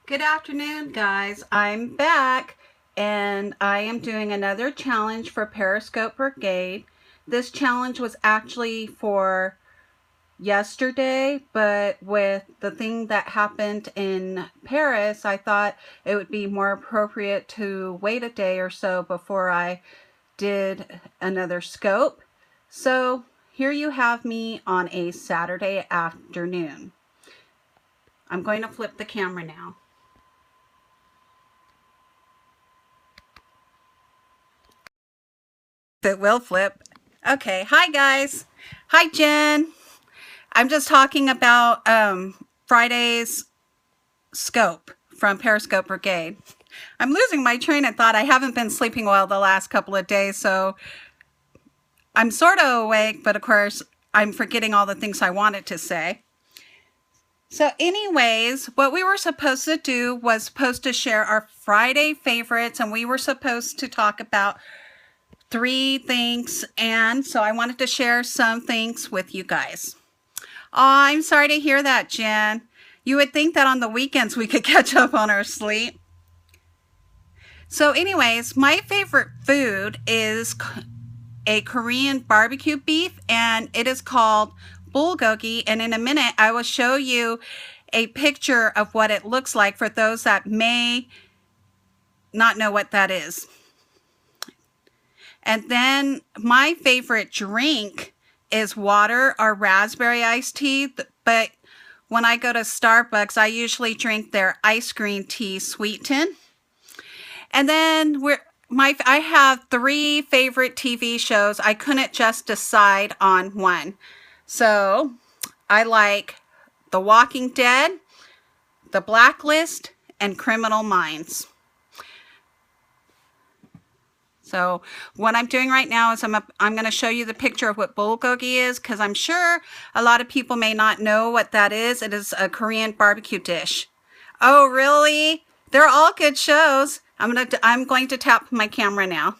Good afternoon, guys. I'm back and I am doing another challenge for Periscope Brigade. This challenge was actually for yesterday, but with the thing that happened in Paris, I thought it would be more appropriate to wait a day or so before I did another scope. So here you have me on a Saturday afternoon. I'm going to flip the camera now. It will flip. Okay, hi guys. Hi Jen. I'm just talking about Friday's scope from Periscope Brigade. I'm losing my train of thought. I haven't been sleeping well the last couple of days, so I'm sort of awake, but of course I'm forgetting all the things I wanted to say. So anyways, what we were supposed to do was supposed to share our Friday favorites, and we were supposed to talk about 3 things, and so I wanted to share some things with you guys. Oh, I'm sorry to hear that, Jen. You would think that on the weekends we could catch up on our sleep. So anyways, my favorite food is a Korean barbecue beef, and it is called bulgogi, and in a minute I will show you a picture of what it looks like for those that may not know what that is. And then my favorite drink is water or raspberry iced tea. But when I go to Starbucks, I usually drink their ice green tea sweetened. And then I have 3 favorite TV shows. I couldn't just decide on one. So I like The Walking Dead, The Blacklist, and Criminal Minds. So what I'm doing right now is I'm going to show you the picture of what bulgogi is, because I'm sure a lot of people may not know what that is. It is a Korean barbecue dish. Oh, really? They're all good shows. I'm going to tap my camera now.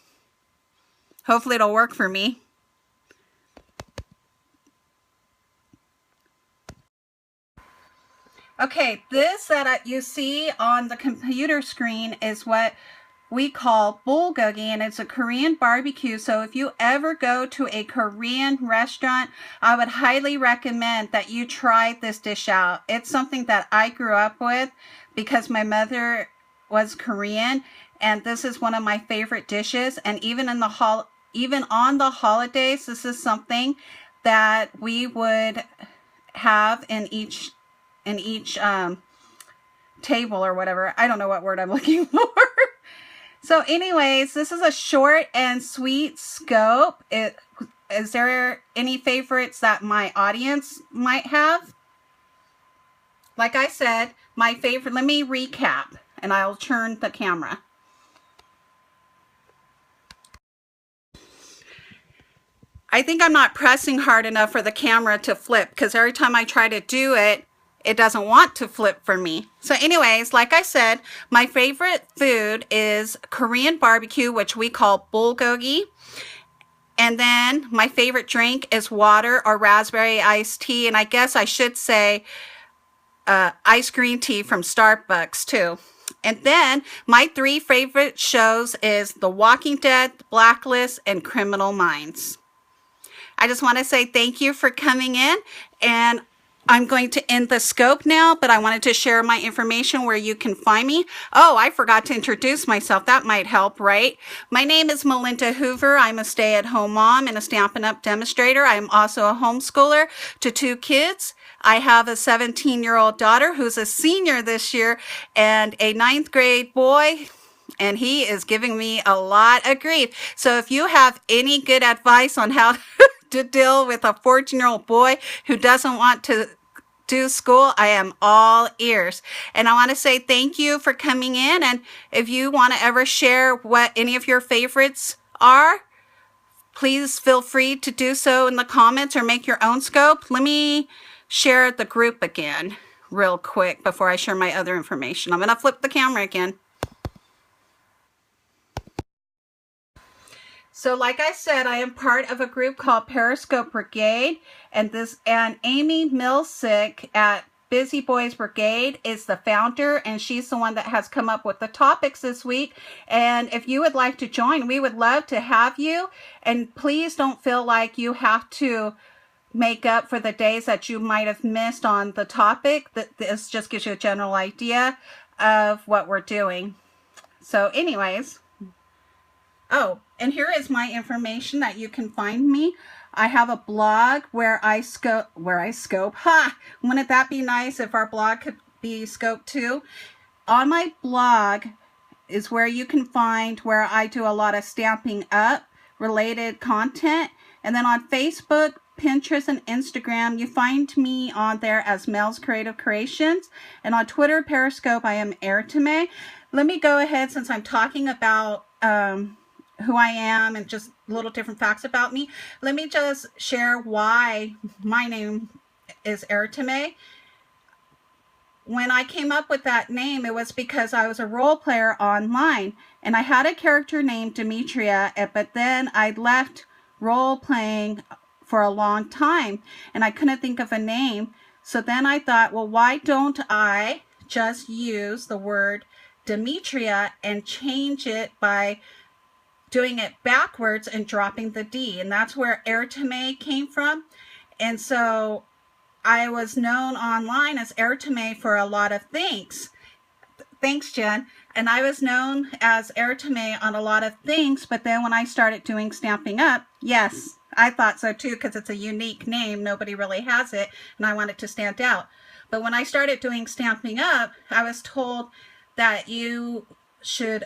Hopefully it'll work for me. Okay, this that you see on the computer screen is what we call bulgogi, and it's a Korean barbecue. So if you ever go to a Korean restaurant, I would highly recommend that you try this dish out. It's something that I grew up with because my mother was Korean, and this is one of my favorite dishes. And even on the holidays, this is something that we would have in each table or whatever. I don't know what word I'm looking for. So anyways, this is a short and sweet scope. Is there any favorites that my audience might have? Like I said, my favorite, let me recap and I'll turn the camera. I think I'm not pressing hard enough for the camera to flip, because every time I try to do it, it doesn't want to flip for me. So anyways, like I said, my favorite food is Korean barbecue, which we call bulgogi. And then my favorite drink is water or raspberry iced tea. And I guess I should say ice green tea from Starbucks too. And then my 3 favorite shows is The Walking Dead, Blacklist, and Criminal Minds. I just want to say thank you for coming in, and I'm going to end the scope now, but I wanted to share my information where you can find me. Oh, I forgot to introduce myself. That might help, right? My name is Melinda Hoover. I'm a stay-at-home mom and a Stampin' Up! Demonstrator. I am also a homeschooler to 2 kids. I have a 17-year-old daughter who's a senior this year and a 9th grade boy, and he is giving me a lot of grief. So if you have any good advice on how to deal with a 14-year-old boy who doesn't want to do school, I am all ears. And I want to say thank you for coming in. And if you want to ever share what any of your favorites are, please feel free to do so in the comments or make your own scope. Let me share the group again real quick before I share my other information. I'm going to flip the camera again. So like I said, I am part of a group called Periscope Brigade, and Amy Millsick at Busy Boys Brigade is the founder, and she's the one that has come up with the topics this week. And if you would like to join, we would love to have you. And please don't feel like you have to make up for the days that you might have missed on the topic. This just gives you a general idea of what we're doing. So anyways, oh, and here is my information that you can find me. I have a blog where I scope. Ha! Wouldn't that be nice if our blog could be scoped too? On my blog is where you can find where I do a lot of Stamping Up related content. And then on Facebook, Pinterest, and Instagram, you find me on there as Mel's Creative Creations. And on Twitter, Periscope, I am Airteme. Let me go ahead, since I'm talking about who I am and just little different facts about me. Let me just share why my name is Airteme. When I came up with that name, it was because I was a role player online, and I had a character named Demetria, but then I left role playing for a long time and I couldn't think of a name. So then I thought, well, why don't I just use the word Demetria and change it by doing it backwards and dropping the D, and that's where Airteme came from. And so I was known online as Airteme for a lot of things. Thanks, Jen. And I was known as Airteme on a lot of things, but then when I started doing Stamping Up, yes, I thought so too, because it's a unique name. Nobody really has it, and I wanted to stand out. But when I started doing Stamping Up, I was told that you should,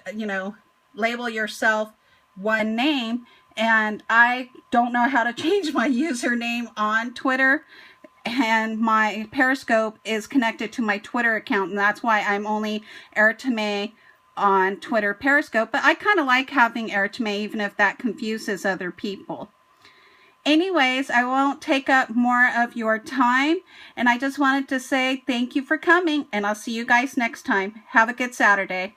label yourself one name, and I don't know how to change my username on Twitter, and my Periscope is connected to my Twitter account, and that's why I'm only Airteme on Twitter Periscope. But I kind of like having Airteme, even if that confuses other people. Anyways, I won't take up more of your time, and I just wanted to say thank you for coming, and I'll see you guys next time. Have a good Saturday.